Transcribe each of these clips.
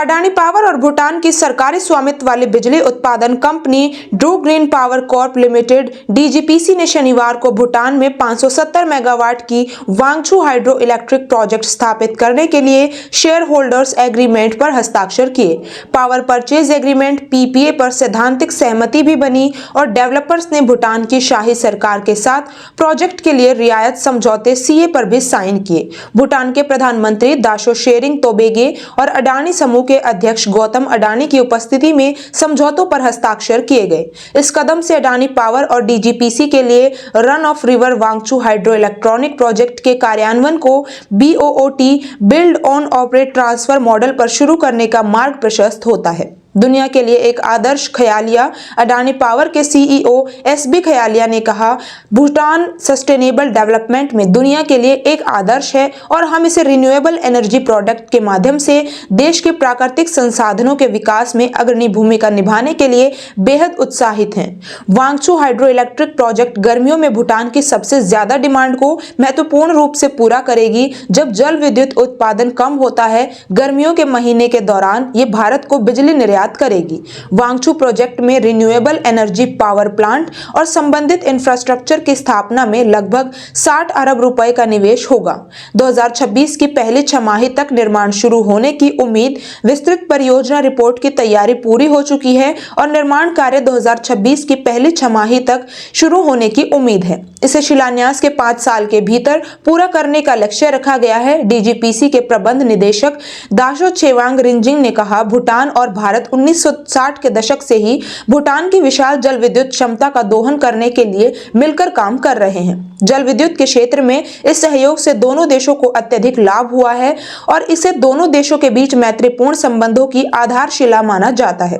Adani power और भूटान की सरकारी स्वामित्व वाली बिजली उत्पादन company Druk Green Power Corp Limited DGPC ने शनिवार को भूटान में 570 मेगावाट की वांगचू हाइड्रो इलेक्ट्रिक प्रोजेक्ट स्थापित करने के लिए शेयर होल्डर्स एग्रीमेंट पर हस्ताक्षर किए। पावर परचेज एग्रीमेंट पीपीए पर सैद्धांतिक सहमति भी बनी और डेवलपर्स ने भूटान की शाही सरकार के साथ प्रोजेक्ट के लिए रियायत समझौते सीए पर भी साइन किए। भूटान के प्रधानमंत्री दाशो शेरिंग तोबेगे और अडानी समूह के अध्यक्ष गौतम अडानी की उपस्थिति में समझौतों पर हस्ताक्षर किए गए। इस कदम से अडानी पावर और डीजीपीसी के लिए run of river Wangchhu hydro electronic project के कार्यान्वयन को BOOT build own operate transfer model पर शुरू करने का मार्ग प्रशस्त होता है। दुनिया के लिए एक आदर्श खयालिया अडानी पावर के सीईओ एसबी खयालिया ने कहा, भूटान सस्टेनेबल डेवलपमेंट में दुनिया के लिए एक आदर्श है और हम इसे रिन्यूएबल एनर्जी प्रोडक्ट के माध्यम से देश के प्राकृतिक संसाधनों के विकास में अग्रणी भूमिका निभाने के लिए बेहद उत्साहित हैं। वांगचू हाइड्रो इलेक्ट्रिक प्रोजेक्ट गर्मियों में भूटान की सबसे ज्यादा डिमांड को महत्वपूर्ण रूप से पूरा करेगी। जब जल विद्युत उत्पादन कम होता है, गर्मियों के महीने के दौरान ये भारत को बिजली निर्यात करेगी। वांगचू प्रोजेक्ट में रिन्यूएबल एनर्जी पावर प्लांट और संबंधित इंफ्रास्ट्रक्चर की स्थापना में लगभग 60 अरब रुपए का निवेश होगा। 2026 की पहली छमाही तक निर्माण शुरू होने की उम्मीद। विस्तृत परियोजना रिपोर्ट की तैयारी पूरी हो चुकी है और निर्माण कार्य 2026 की पहली छमाही तक शुरू होने की उम्मीद है। इसे शिलान्यास के 5 साल के भीतर पूरा करने का लक्ष्य रखा गया है। डीजीपीसी के प्रबंध निदेशक दाशो छेवांग रिंजिंग ने कहा, भूटान और भारत 1960 के दशक से ही भूटान की विशाल जल विद्युत क्षमता का दोहन करने के लिए मिलकर काम कर रहे हैं। जल विद्युत के क्षेत्र में इस सहयोग से दोनों देशों को अत्यधिक लाभ हुआ है और इसे दोनों देशों के बीच मैत्रीपूर्ण संबंधों की आधारशिला माना जाता है।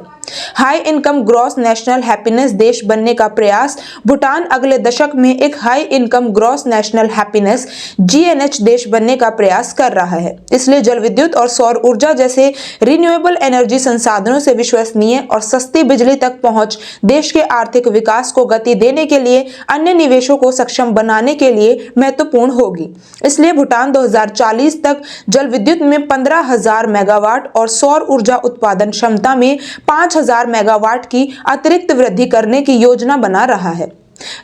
High income gross national happiness देश बनने का प्रयास। भूटान अगले दशक में एक high income gross national happiness GNH देश बनने का प्रयास कर रहा है। इसलिए जल विद्युत और सौर ऊर्जा जैसे रिन्यूएबल एनर्जी संसाधनों से विश्वसनीय और सस्ती बिजली तक पहुंच देश के आर्थिक विकास को गति देने के लिए अन्य निवेशों को सक्षम बनाने के लिए महत्वपूर्ण होगी। इसलिए भूटान 2040 तक जल विद्युत में 15,000 मेगावाट और सौर ऊर्जा उत्पादन क्षमता में 5,000 मेगावाट की अतिरिक्त वृद्धि करने की योजना बना रहा है।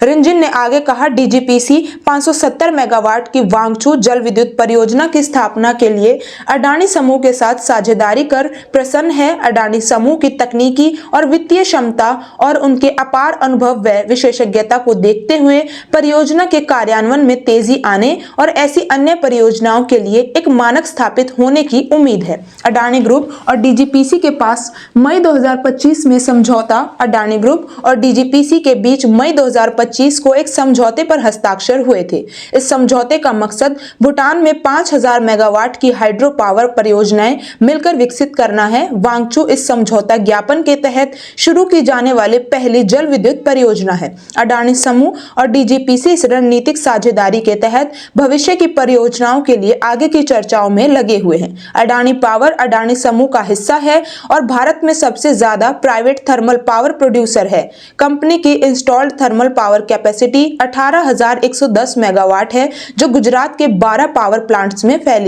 रिंजिन ने आगे कहा, डीजीपीसी 570 मेगावाट की वांगचू जल विद्युत परियोजना की स्थापना के लिए अडानी समूह के साथ साझेदारी कर प्रसन्न है। अडानी समूह की तकनीकी और वित्तीय क्षमता और उनके अपार अनुभव व विशेषज्ञता को देखते हुए परियोजना के कार्यान्वयन में तेजी आने और ऐसी अन्य परियोजनाओं के लिए एक मानक स्थापित होने की उम्मीद है। अडानी ग्रुप और डीजीपीसी के पास मई 2025 में समझौता। अडानी ग्रुप और डीजीपीसी के बीच मई 2025 को एक समझौते पर हस्ताक्षर हुए थे। इस समझौते का मकसद भूटान में 5,000 मेगावाट की हाइड्रो पावर परियोजनाएं मिलकर विकसित करना है। वांगचू इस समझौता ज्ञापन के तहत शुरू की जाने वाली पहली जल विद्युत परियोजना है। अडानी समूह और डीजीपीसी इस रणनीतिक साझेदारी के तहत भविष्य की परियोजनाओं के लिए आगे की चर्चाओं में लगे हुए हैं। अडानी पावर अडानी समूह का हिस्सा है और भारत में सबसे ज्यादा प्राइवेट थर्मल पावर प्रोड्यूसर है। कंपनी की installed thermal power capacity 18,110 megawatt है, जो गुजरात के 12 पावर प्लांट्स में फैली